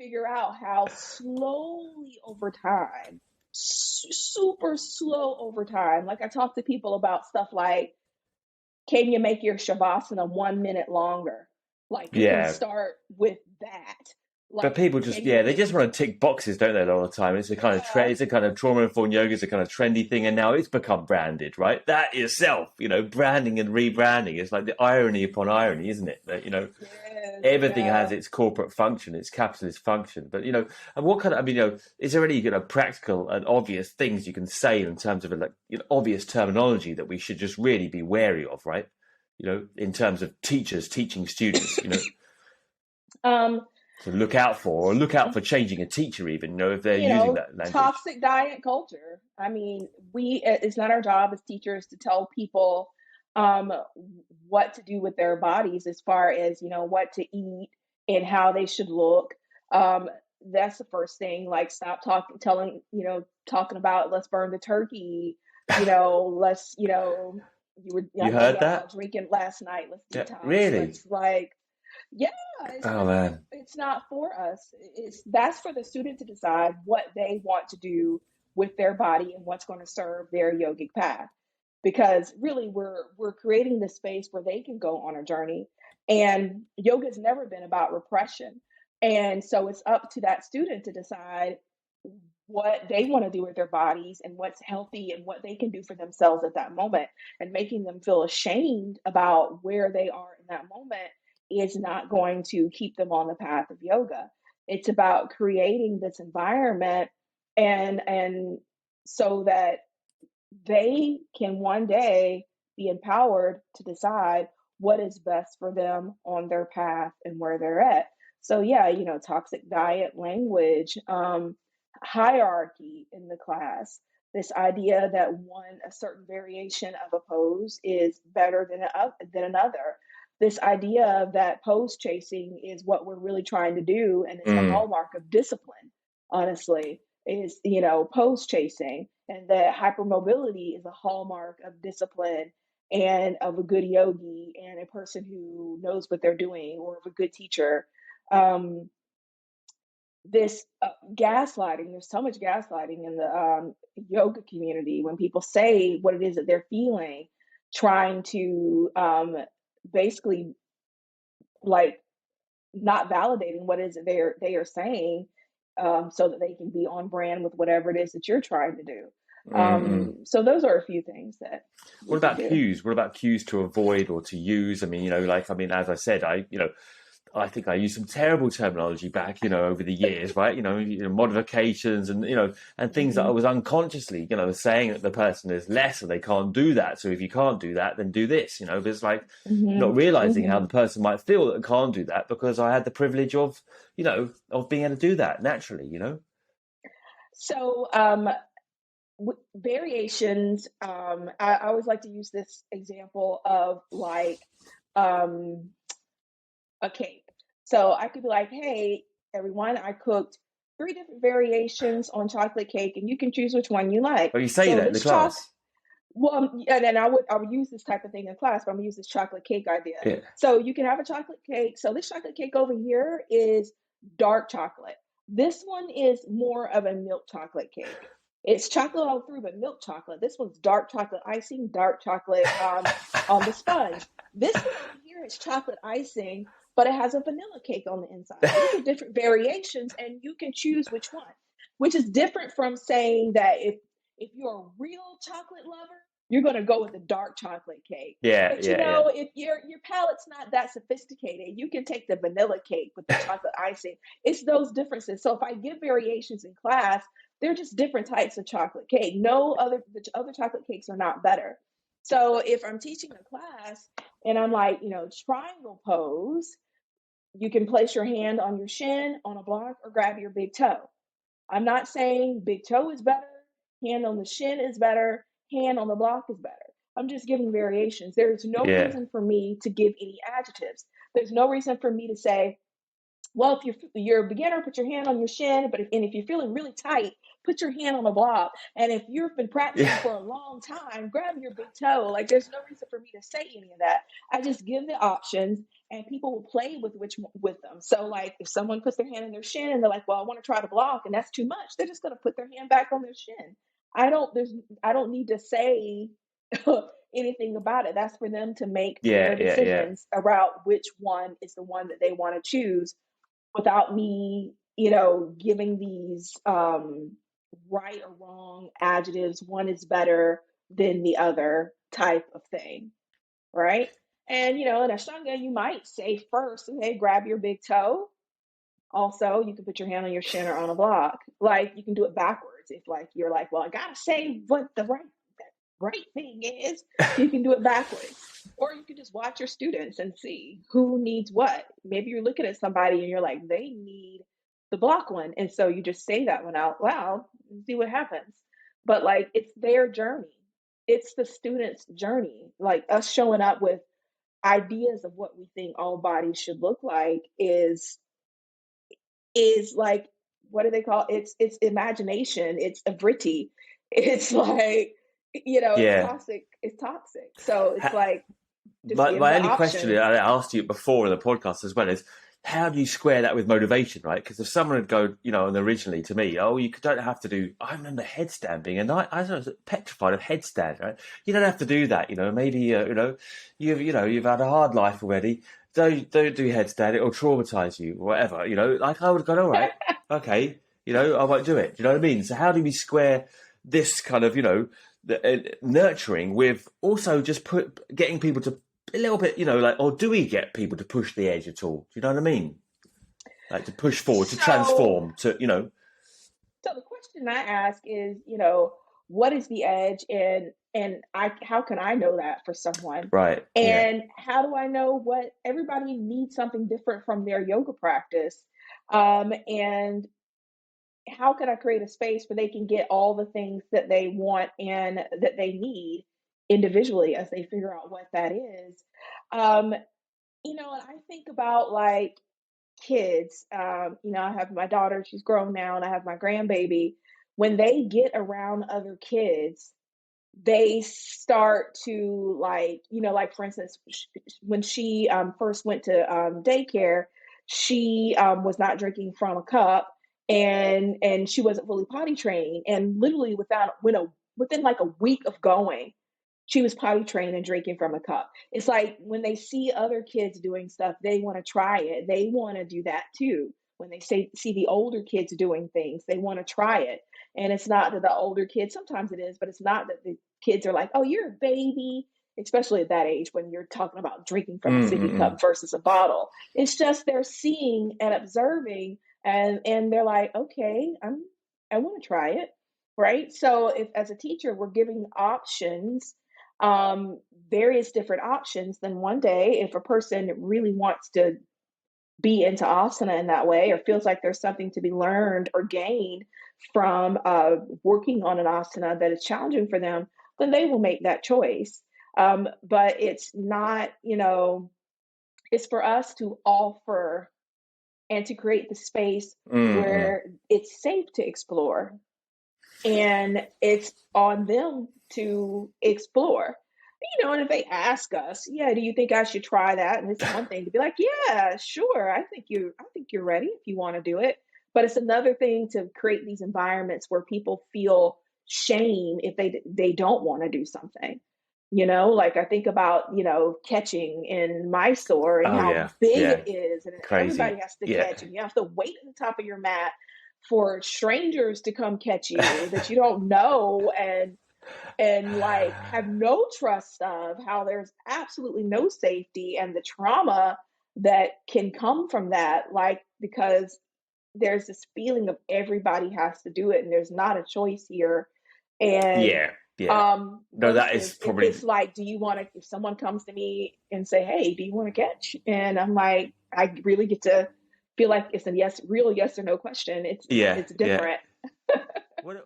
figure out how slowly over time, super slow over time, like I talk to people about stuff like, can you make your shavasana 1 minute longer? Like we can Yeah. start with that. But Like, people just, can you yeah, they make, just want to tick boxes, don't they, a lot of the time? It's a kind of yeah, it's a kind of trauma-informed yoga, it's a kind of trendy thing, and now it's become branded, right? That itself, branding and rebranding is like the irony upon irony, isn't it? That, yes, everything yeah. has its corporate function, its capitalist function. But and what kind of, I mean, is there any practical and obvious things you can say in terms of obvious terminology that we should just really be wary of, right? In terms of teachers teaching students, Um, to look out for, or look out for changing a teacher, even if they're using that language. toxic diet culture. I mean, it's not our job as teachers to tell people um, what to do with their bodies as far as, what to eat and how they should look. Um, that's the first thing. Like, stop talking about let's burn the turkey, let's, I You know heard y'all that? drinking last night. Let's Yeah, detox. really? Let's like, yeah, Oh man. it's not for us. That's for the student to decide what they want to do with their body and what's going to serve their yogic path. Because really we're creating this space where they can go on a journey. And yoga's never been about repression. And so it's up to that student to decide what they want to do with their bodies and what's healthy and what they can do for themselves at that moment. And making them feel ashamed about where they are in that moment is not going to keep them on the path of yoga. It's about creating this environment and so that they can one day be empowered to decide what is best for them on their path and where they're at. So yeah, toxic diet language, hierarchy in the class, this idea that a certain variation of a pose is better than another. This idea that pose chasing is what we're really trying to do, and it's the Mm. hallmark of discipline, honestly, is, pose chasing, and that hypermobility is a hallmark of discipline and of a good yogi and a person who knows what they're doing, or of a good teacher. Um, this gaslighting, there's so much gaslighting in the yoga community when people say what it is that they're feeling, trying to basically, like, not validating what it is that they are saying, so that they can be on brand with whatever it is that you're trying to do. Mm-mm. So those are a few things that What we can about do. cues? What about cues to avoid or to use? I mean, as I said, I think I used some terrible terminology back, over the years, right? Modifications and, and things that I Hmm. was unconsciously, saying that the person is less or they can't do that. So if you can't do that, then do this, but it's like Hmm. not realizing how Hmm. the person might feel that can't do that because I had the privilege of, of being able to do that naturally. So variations. I always like to use this example of like um, a cake. So I could be like, hey, everyone, I cooked 3 different variations on chocolate cake, and you can choose which one you like. Well, you say So that in the this chocolate, class. well, and then I would use this type of thing in class, but I'm gonna use this chocolate cake idea. Yeah. So you can have a chocolate cake. So this chocolate cake over here is dark chocolate. This one is more of a milk chocolate cake. It's chocolate all through, but milk chocolate. This one's dark chocolate icing, dark chocolate on the sponge. This one over here is chocolate icing, but it has a vanilla cake on the inside. These are different variations, and you can choose which one, which is different from saying that if you're a real chocolate lover, you're going to go with a dark chocolate cake. Yeah, But yeah, yeah. if your palate's not that sophisticated, you can take the vanilla cake with the chocolate icing. It's those differences. So if I give variations in class, they're just different types of chocolate cake. The other chocolate cakes are not better. So if I'm teaching a class and I'm like, triangle pose, you can place your hand on your shin on a block or grab your big toe. I'm not saying big toe is better, hand on the shin is better, hand on the block is better. I'm just giving variations. There's no Yeah. reason for me to give any adjectives. There's no reason for me to say, well, if you're a beginner, put your hand on your shin. If you're feeling really tight, put your hand on the block. And if you've been practicing Yeah. for a long time, grab your big toe. Like, there's no reason for me to say any of that. I just give the options, and people will play with them. So like if someone puts their hand in their shin and they're like, well, I want to try to block, and that's too much, they're just going to put their hand back on their shin. I don't need to say anything about it. That's for them to make Yeah, their yeah, yeah. decisions about which one is the one that they want to choose, without me, giving these right or wrong adjectives. One is better than the other type of thing, right? And in Ashtanga, you might say first, hey, grab your big toe. Also, you can put your hand on your shin or on a block. Like you can do it backwards if like you're like, well, I gotta say what the right thing is. You can do it backwards. Or you can just watch your students and see who needs what. Maybe you're looking at somebody and you're like, they need the block one. And so you just say that one out loud and see what happens. But like it's their journey. It's the student's journey. Like us showing up with ideas of what we think all bodies should look like is like, what do they call it? It's imagination, it's a vritti. It's like, Yeah. it's toxic. So it's like, just give My the only question, options. I asked you before in the podcast as well, is how do you square that with motivation, right? Because if someone had go, and originally to me, oh, you don't have to do. I remember headstand being, and I was petrified of headstand, right? You don't have to do that, maybe you've had a hard life already. Don't do headstand; it'll traumatize you, or whatever. Like I would have gone, all right, okay, I won't do it. Do you know what I mean? So how do we square this kind of, nurturing with also just getting people to a little bit, like, or do we get people to push the edge at all? Do you know what I mean? Like to push forward, to So transform, so the question I ask is, what is the edge, and how can I know that for someone? right? Yeah. And how do I know what everybody needs something different from their yoga practice? And how can I create a space where they can get all the things that they want and that they need individually as they figure out what that is? Um, and I think about like kids. I have my daughter, she's grown now, and I have my grandbaby. When they get around other kids, they start to like, like for instance, when she first went to daycare, she was not drinking from a cup, and she wasn't fully potty trained, and literally within like a week of going, she was potty trained and drinking from a cup. It's like when they see other kids doing stuff, they want to try it. They want to do that too. When they see the older kids doing things, they want to try it. And it's not that the older kids, sometimes it is, but it's not that the kids are like, oh, you're a baby, especially at that age when you're talking about drinking from a sippy Mm-mm-mm. cup versus a bottle. It's just they're seeing and observing, and they're like, okay, I want to try it. Right. So if as a teacher, we're giving options, um, various different options, then one day, if a person really wants to be into asana in that way, or feels like there's something to be learned or gained from working on an asana that is challenging for them, then they will make that choice. But it's not, it's for us to offer and to create the space Mm-mm. where it's safe to explore, and it's on them to explore. And if they ask us, yeah, do you think I should try that? And it's one thing to be like, yeah, sure, I think you're ready if you want to do it. But it's another thing to create these environments where people feel shame if they don't want to do something. Like I think about, catching in Mysore and Oh how yeah, big yeah, it is, and everybody crazy. has to Yeah. catch, and you have to wait at the top of your mat for strangers to come catch you that you don't know, and like have no trust of, how there's absolutely no safety, and the trauma that can come from that, like because there's this feeling of everybody has to do it and there's not a choice here. And Yeah, yeah. No, that is versus if probably. it's like, do you want to, if someone comes to me and say, hey, do you want to catch, and I'm like, I really get to feel like it's a real yes or no question. it's Yeah, it's yeah. different. What